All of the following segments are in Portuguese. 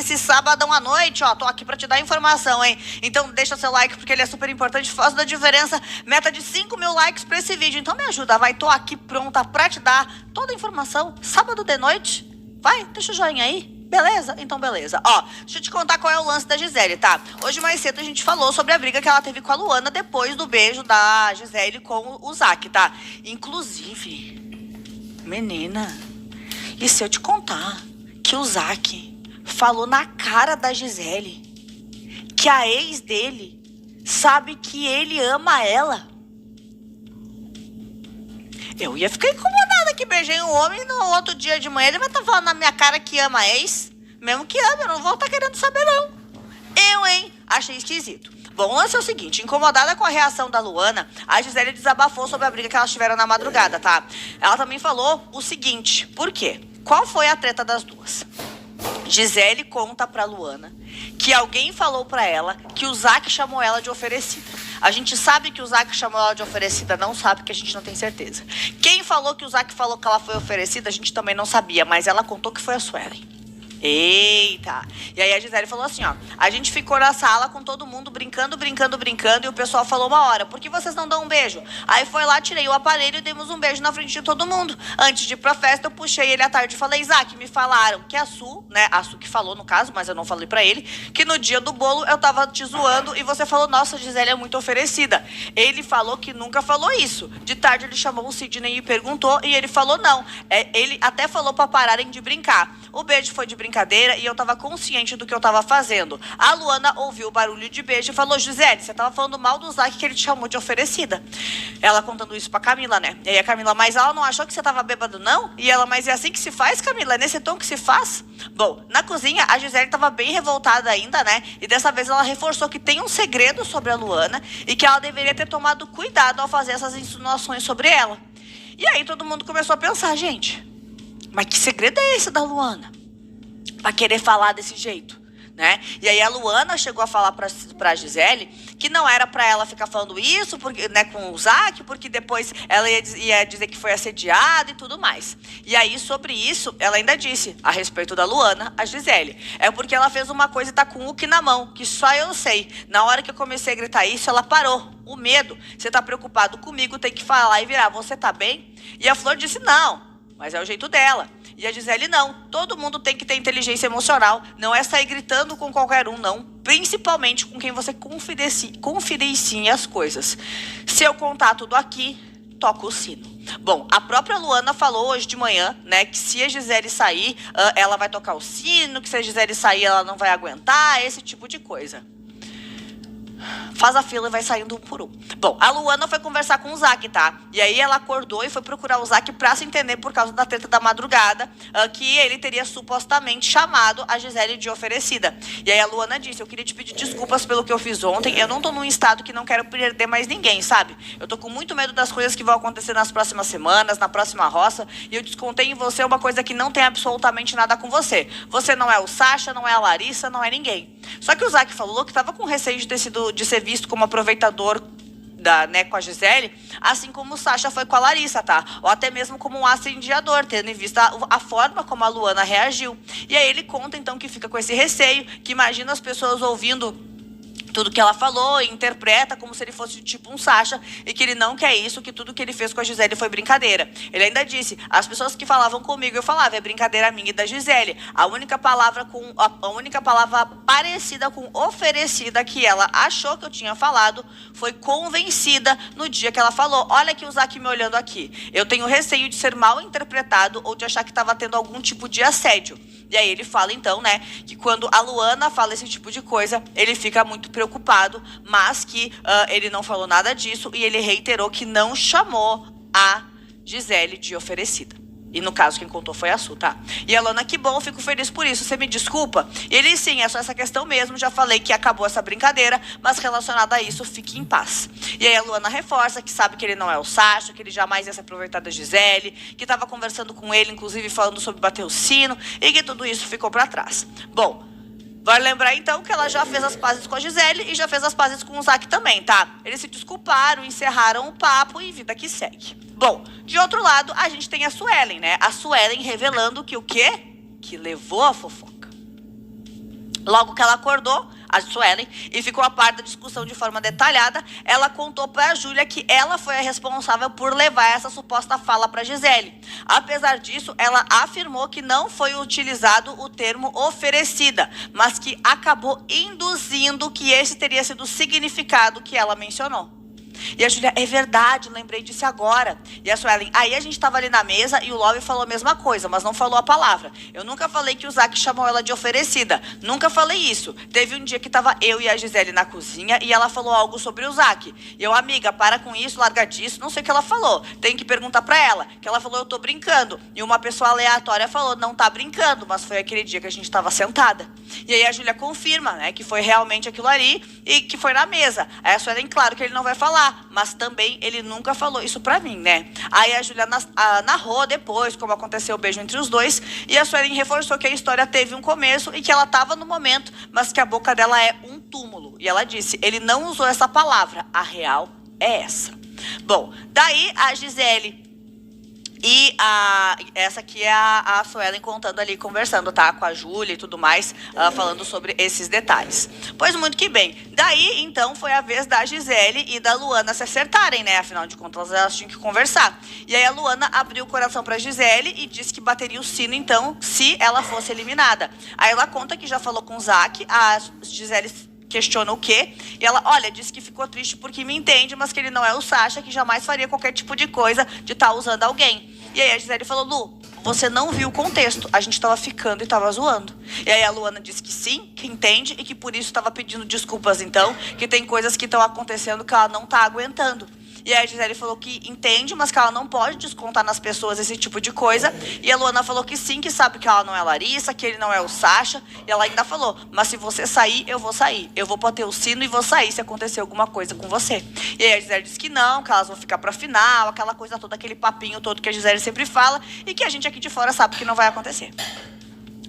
nesse sabadão à noite, ó, tô aqui pra te dar informação, hein? Então deixa seu like porque ele é super importante, faz da diferença, meta de 5 mil likes pra esse vídeo, então me ajuda, vai, tô aqui pronta pra te dar toda a informação, sábado de noite, vai, deixa o joinha aí. Beleza? Então beleza. Ó, deixa eu te contar qual é o lance da Gisele, tá? Hoje mais cedo a gente falou sobre a briga que ela teve com a Luana depois do beijo da Gisele com o Zac, tá? Inclusive, menina, e se eu te contar que o Zac falou na cara da Gisele que a ex dele sabe que ele ama ela? Eu ia ficar incomodada que beijei um homem e no outro dia de manhã ele vai estar falando na minha cara que ama a ex. Mesmo que ama, eu não vou estar querendo saber não. Eu, hein? Achei esquisito. Bom, o lance é o seguinte, incomodada com a reação da Luana, a Gisele desabafou sobre a briga que elas tiveram na madrugada, tá? Ela também falou o seguinte, por quê? Qual foi a treta das duas? Gisele conta pra Luana que alguém falou pra ela que o Zac chamou ela de oferecida. A gente sabe que o Zac chamou ela de oferecida, não sabe que a gente não tem certeza. Quem falou que o Zac falou que ela foi oferecida, a gente também não sabia, mas ela contou que foi a Suelen. Eita! E aí a Gisele falou assim, ó, a gente ficou na sala com todo mundo brincando, e o pessoal falou uma hora, por que vocês não dão um beijo? Aí foi lá, tirei o aparelho e demos um beijo na frente de todo mundo. Antes de ir pra festa, eu puxei ele à tarde e falei, Zac, me falaram que a Su, né, a Su que falou no caso, mas eu não falei pra ele, que no dia do bolo eu tava te zoando e você falou, nossa, a Gisele é muito oferecida. Ele falou que nunca falou isso. De tarde ele chamou o Sidney e perguntou e ele falou não. Ele até falou pra pararem de brincar. O beijo foi de brincadeira e eu tava consciente do que eu tava fazendo. A Luana ouviu o barulho de beijo e falou, Gisele, você tava falando mal do Zac que ele te chamou de oferecida. Ela contando isso pra Camila, né? E aí a Camila, mas ela não achou que você tava bêbado, não? E ela, mas é assim que se faz, Camila? É nesse tom que se faz? Bom, na cozinha, a Gisele tava bem revoltada ainda, né? E dessa vez ela reforçou que tem um segredo sobre a Luana e que ela deveria ter tomado cuidado ao fazer essas insinuações sobre ela. E aí todo mundo começou a pensar, gente, mas que segredo é esse da Luana? Pra querer falar desse jeito, né? E aí a Luana chegou a falar pra Gisele que não era pra ela ficar falando isso, porque, né, com o Zac, porque depois ela ia dizer que foi assediada e tudo mais. E aí, sobre isso, ela ainda disse, a respeito da Luana, a Gisele, é porque ela fez uma coisa e tá com o que na mão, que só eu sei. Na hora que eu comecei a gritar isso, ela parou. O medo, você tá preocupado comigo, tem que falar e virar, você tá bem? E a Flor disse, não, mas é o jeito dela. E a Gisele, não. Todo mundo tem que ter inteligência emocional. Não é sair gritando com qualquer um, não. Principalmente com quem você confidencia as coisas. Se eu contar tudo aqui, toca o sino. Bom, a própria Luana falou hoje de manhã, né, que se a Gisele sair, ela vai tocar o sino, que se a Gisele sair, ela não vai aguentar, esse tipo de coisa. Faz a fila e vai saindo um por um. Bom, a Luana foi conversar com o Zac, tá? E aí ela acordou e foi procurar o Zac pra se entender por causa da treta da madrugada, que ele teria supostamente chamado a Gisele de oferecida. E aí a Luana disse, eu queria te pedir desculpas pelo que eu fiz ontem, eu não tô num estado que não quero perder mais ninguém, sabe? Eu tô com muito medo das coisas que vão acontecer nas próximas semanas, na próxima roça, e eu descontei em você uma coisa que não tem absolutamente nada com você. Você não é o Sasha, não é a Larissa, não é ninguém. Só que o Zac falou que tava com receio de ser visto como aproveitador né, com a Gisele, assim como o Sasha foi com a Larissa, tá? Ou até mesmo como um assediador, tendo em vista a forma como a Luana reagiu. E aí ele conta, então, que fica com esse receio, que imagina as pessoas ouvindo tudo que ela falou, e interpreta como se ele fosse tipo um Sasha, e que ele não quer isso, que tudo que ele fez com a Gisele foi brincadeira. Ele ainda disse, as pessoas que falavam comigo, eu falava, é brincadeira minha e da Gisele. A única palavra parecida com oferecida que ela achou que eu tinha falado foi convencida no dia que ela falou, olha que o Zac me olhando aqui. Eu tenho receio de ser mal interpretado ou de achar que estava tendo algum tipo de assédio. E aí ele fala, então, né, que quando a Luana fala esse tipo de coisa, ele fica muito preocupado, mas que ele não falou nada disso e ele reiterou que não chamou a Gisele de oferecida. E no caso, quem contou foi a Su, tá? E a Luana, que bom, fico feliz por isso, você me desculpa? E ele, sim, é só essa questão mesmo, já falei que acabou essa brincadeira, mas relacionada a isso, fique em paz. E aí a Luana reforça que sabe que ele não é o Sasha, que ele jamais ia se aproveitar da Gisele, que estava conversando com ele, inclusive falando sobre bater o sino, e que tudo isso ficou pra trás. Bom, vale lembrar, então, que ela já fez as pazes com a Gisele e já fez as pazes com o Zac também, tá? Eles se desculparam, encerraram o papo e vida que segue. Bom, de outro lado, a gente tem a Suelen, né? A Suelen revelando que o quê? Que levou a fofoca. Logo que ela acordou, a Suelen, e ficou a par da discussão de forma detalhada, ela contou para a Júlia que ela foi a responsável por levar essa suposta fala para Gisele. Apesar disso, ela afirmou que não foi utilizado o termo oferecida, mas que acabou induzindo que esse teria sido o significado que ela mencionou. E a Júlia, é verdade, lembrei disso agora. E a Suelen, aí a gente tava ali na mesa e o Love falou a mesma coisa, mas não falou a palavra. Eu nunca falei que o Zack chamou ela de oferecida. Nunca falei isso. Teve um dia que tava eu e a Gisele na cozinha e ela falou algo sobre o Zack. E eu, amiga, para com isso, larga disso. Não sei o que ela falou. Tem que perguntar pra ela. Que ela falou, eu tô brincando. E uma pessoa aleatória falou, não tá brincando. Mas foi aquele dia que a gente tava sentada. E aí a Júlia confirma, né, que foi realmente aquilo ali e que foi na mesa. Aí a Suelen, claro que ele não vai falar. Mas também ele nunca falou isso pra mim, né? Aí a Júlia narrou depois como aconteceu o beijo entre os dois. E a Suelen reforçou que a história teve um começo e que ela tava no momento, mas que a boca dela é um túmulo. E ela disse, ele não usou essa palavra, a real é essa. Bom, daí a Gisele e essa aqui é a Suelen contando ali, conversando, tá? Com a Júlia e tudo mais, falando sobre esses detalhes. Pois muito que bem. Daí, então, foi a vez da Gisele e da Luana se acertarem, né? Afinal de contas, elas tinham que conversar. E aí a Luana abriu o coração pra Gisele e disse que bateria o sino, então, se ela fosse eliminada. Aí ela conta que já falou com o Zack, a Gisele questiona o quê? E ela, olha, disse que ficou triste porque me entende, mas que ele não é o Sasha, que jamais faria qualquer tipo de coisa de estar usando alguém. E aí a Gisele falou, Lu, você não viu o contexto, a gente tava ficando e tava zoando. E aí a Luana disse que sim, que entende e que por isso tava pedindo desculpas então, que tem coisas que estão acontecendo que ela não tá aguentando. E aí a Gisele falou que entende, mas que ela não pode descontar nas pessoas esse tipo de coisa. E a Luana falou que sim, que sabe que ela não é a Larissa, que ele não é o Sasha. E ela ainda falou, mas se você sair, eu vou sair. Eu vou bater o sino e vou sair se acontecer alguma coisa com você. E aí a Gisele disse que não, que elas vão ficar pra final, aquela coisa toda, aquele papinho todo que a Gisele sempre fala. E que a gente aqui de fora sabe que não vai acontecer.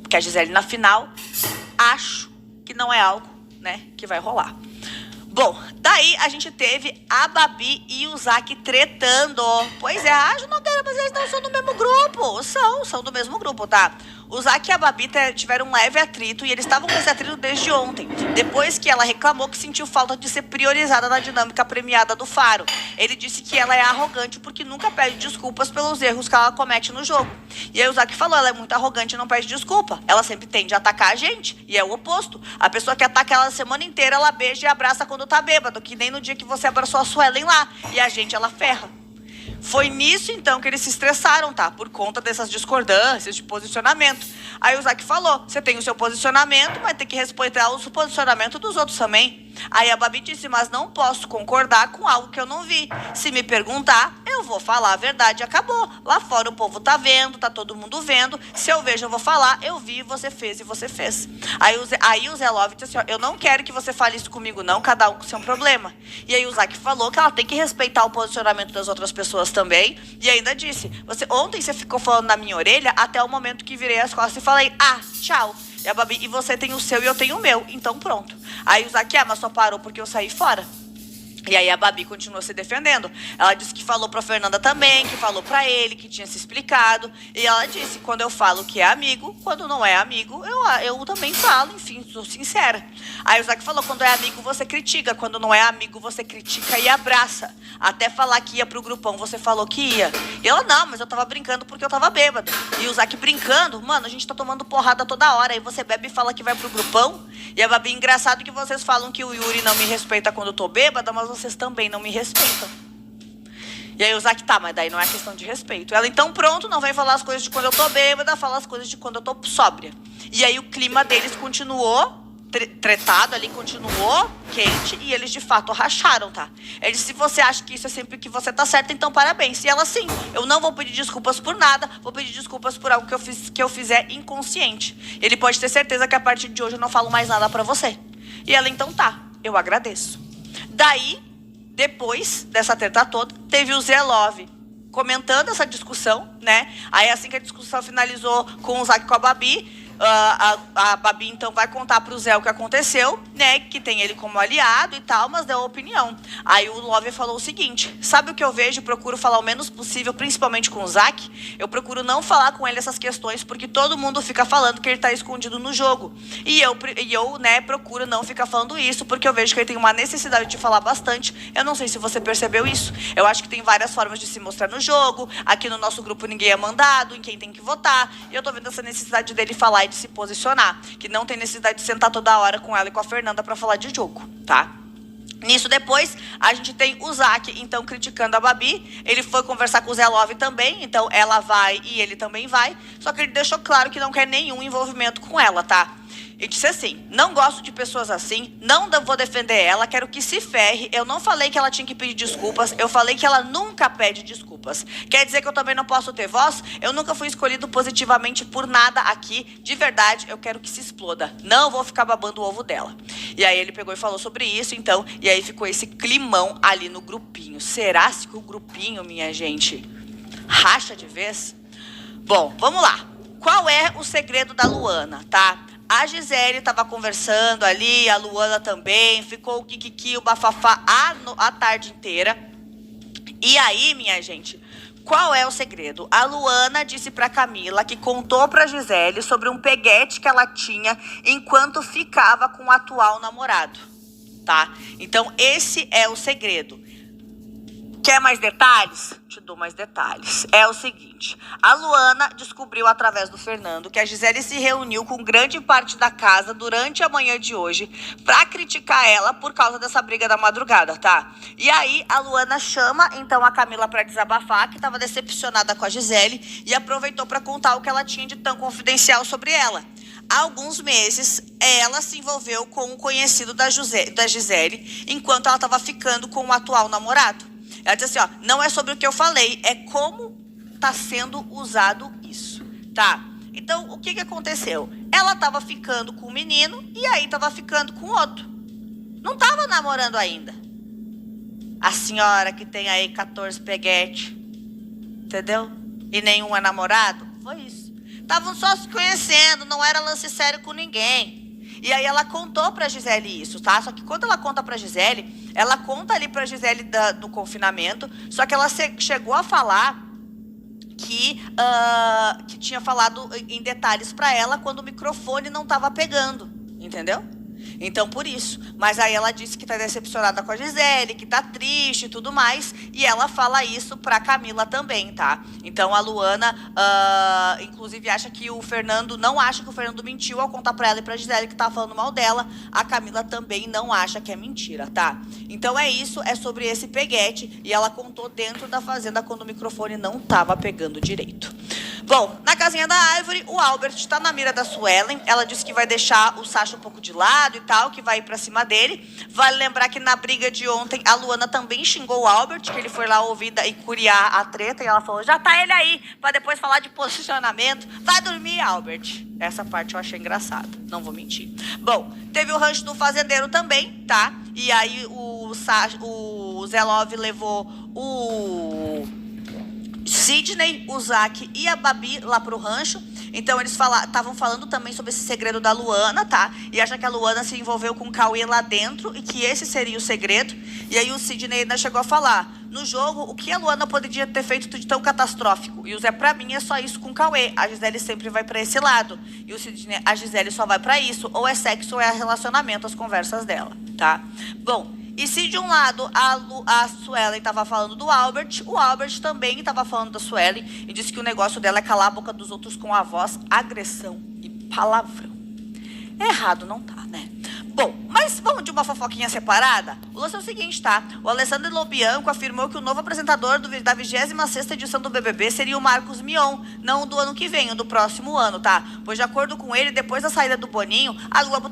Porque a Gisele na final, acho que não é algo, né, que vai rolar. Bom, daí a gente teve a Babi e o Zack tretando. Pois é, Nogueira, mas eles não são do mesmo grupo. São do mesmo grupo, tá? O Zack e a Babi tiveram um leve atrito e eles estavam com esse atrito desde ontem. Depois que ela reclamou que sentiu falta de ser priorizada na dinâmica premiada do Faro. Ele disse que ela é arrogante porque nunca pede desculpas pelos erros que ela comete no jogo. E aí o Zack falou, ela é muito arrogante e não pede desculpa. Ela sempre tende a atacar a gente. E é o oposto. A pessoa que ataca ela a semana inteira, ela beija e abraça quando tá bêbado. Que nem no dia que você abraçou a Suelen lá. E a gente, ela ferra. Foi nisso, então, que eles se estressaram, tá? Por conta dessas discordâncias de posicionamento. Aí o Zack falou, você tem o seu posicionamento, mas tem que respeitar o posicionamento dos outros também. Aí a Babi disse, mas não posso concordar com algo que eu não vi. Se me perguntar, eu vou falar a verdade, acabou. Lá fora o povo tá vendo, tá todo mundo vendo. Se eu vejo, eu vou falar, eu vi, você fez e você fez. Aí o Zé Love disse assim, ó, eu não quero que você fale isso comigo não, cada um com seu problema. E aí o Zack falou que ela tem que respeitar o posicionamento das outras pessoas também. E ainda disse, ontem você ficou falando na minha orelha até o momento que virei as costas e falei, tchau. E a Babi, e você tem o seu e eu tenho o meu, então pronto. Aí o Zack, mas só parou porque eu saí fora. E aí a Babi continuou se defendendo. Ela disse que falou pra Fernanda também, que falou pra ele, que tinha se explicado. E ela disse, quando eu falo que é amigo, quando não é amigo, eu também falo, enfim, sou sincera. Aí o Zack falou, quando é amigo você critica, quando não é amigo você critica e abraça. Até falar que ia pro grupão, você falou que ia. E ela, não, mas eu tava brincando porque eu tava bêbada. E o Zack brincando, mano, a gente tá tomando porrada toda hora. Aí você bebe e fala que vai pro grupão. E a Babi, engraçado que vocês falam que o Yuri não me respeita quando eu tô bêbada, mas vocês também não me respeitam. E aí o Zack, tá, mas daí não é questão de respeito. Ela, então pronto, não vem falar as coisas de quando eu tô bêbada, fala as coisas de quando eu tô sóbria. E aí o clima deles continuou tretado ali, continuou quente e eles de fato racharam, tá? Ele disse, se você acha que isso é sempre que você tá certa, então parabéns. E ela, sim, eu não vou pedir desculpas por nada, vou pedir desculpas por algo que eu fizer inconsciente. Ele pode ter certeza que a partir de hoje eu não falo mais nada pra você. E ela, então tá, eu agradeço. Daí, depois dessa treta toda, teve o Zé Love comentando essa discussão, né? Aí assim que a discussão finalizou com o Zack e com a Babi, A Babi, então, vai contar pro Zé o que aconteceu, né? Que tem ele como aliado e tal, mas deu opinião. Aí o Love falou o seguinte: sabe o que eu vejo? Procuro falar o menos possível, principalmente com o Zack. Eu procuro não falar com ele essas questões, porque todo mundo fica falando que ele tá escondido no jogo. E eu, né, procuro não ficar falando isso, porque eu vejo que ele tem uma necessidade de falar bastante. Eu não sei se você percebeu isso. Eu acho que tem várias formas de se mostrar no jogo. Aqui no nosso grupo ninguém é mandado em quem tem que votar. E eu tô vendo essa necessidade dele falar e de se posicionar. Que não tem necessidade de sentar toda hora com ela e com a Fernanda pra falar de jogo, tá? Nisso depois, a gente tem o Zack, então, criticando a Babi. Ele foi conversar com o Zé Love também, então ela vai e ele também vai. Só que ele deixou claro que não quer nenhum envolvimento com ela, tá? E disse assim: não gosto de pessoas assim, não vou defender ela, quero que se ferre. Eu não falei que ela tinha que pedir desculpas, eu falei que ela nunca pede desculpas. Quer dizer que eu também não posso ter voz? Eu nunca fui escolhido positivamente por nada aqui. De verdade, eu quero que se exploda. Não vou ficar babando o ovo dela. E aí ele pegou e falou sobre isso, então, e aí ficou esse climão ali no grupinho. Será que o grupinho, minha gente, racha de vez? Bom, vamos lá. Qual é o segredo da Luana, tá? A Gisele estava conversando ali, a Luana também, ficou o kikiki, o bafafá a tarde inteira. E aí, minha gente, qual é o segredo? A Luana disse pra Camila que contou pra Gisele sobre um peguete que ela tinha enquanto ficava com o atual namorado, tá? Então, esse é o segredo. Quer mais detalhes? Te dou mais detalhes. É o seguinte: a Luana descobriu através do Fernando que a Gisele se reuniu com grande parte da casa durante a manhã de hoje pra criticar ela por causa dessa briga da madrugada, tá? E aí a Luana chama então a Camila pra desabafar, que tava decepcionada com a Gisele, e aproveitou pra contar o que ela tinha de tão confidencial sobre ela. Há alguns meses, ela se envolveu com um conhecido da Gisele, enquanto ela estava ficando com o atual namorado. Ela disse assim, ó, não é sobre o que eu falei, é como tá sendo usado isso, tá? Então, o que aconteceu? Ela tava ficando com um menino e aí tava ficando com outro. Não tava namorando ainda. A senhora que tem aí 14 peguete, entendeu? E nenhum é namorado, foi isso. Estavam só se conhecendo, não era lance sério com ninguém. E aí ela contou pra Gisele isso, tá? Só que quando ela conta pra Gisele, ela conta ali pra Gisele do confinamento, só que ela chegou a falar que tinha falado em detalhes pra ela quando o microfone não tava pegando, entendeu? Então, por isso. Mas aí ela disse que tá decepcionada com a Gisele, que tá triste e tudo mais. E ela fala isso pra Camila também, tá? Então, a Luana, inclusive, acha que o Fernando... Não acha que o Fernando mentiu ao contar pra ela e pra Gisele que tava falando mal dela. A Camila também não acha que é mentira, tá? Então, é isso. É sobre esse peguete. E ela contou dentro da fazenda quando o microfone não tava pegando direito. Bom, na casinha da Ivory, o Albert tá na mira da Suelen. Ela disse que vai deixar o Sasha um pouco de lado e tal, que vai ir pra cima dele. Vale lembrar que na briga de ontem, a Luana também xingou o Albert, que ele foi lá ouvir e curiar a treta. E ela falou, já tá ele aí, pra depois falar de posicionamento. Vai dormir, Albert. Essa parte eu achei engraçada, não vou mentir. Bom, teve o rancho do fazendeiro também, tá? E aí o Zé Love levou o Sidney, o Zack e a Babi lá pro rancho. Então eles estavam falando também sobre esse segredo da Luana, tá? E acha que a Luana se envolveu com o Cauê lá dentro e que esse seria o segredo. E aí o Sidney ainda chegou a falar, no jogo, o que a Luana poderia ter feito de tão catastrófico? E o Zé, pra mim, é só isso com o Cauê. A Gisele sempre vai pra esse lado. E o Sidney, a Gisele só vai pra isso. Ou é sexo ou é relacionamento, as conversas dela, tá? Bom, e se de um lado a Suelen estava falando do Albert, o Albert também estava falando da Suelen e disse que o negócio dela é calar a boca dos outros com a voz, agressão e palavrão. Errado não tá, né? Bom, mas vamos de uma fofoquinha separada? O lance é o seguinte, tá? O Alessandro Lobianco afirmou que o novo apresentador da 26ª edição do BBB seria o Marcos Mion, não o do ano que vem, o do próximo ano, tá? Pois de acordo com ele, depois da saída do Boninho, a Globo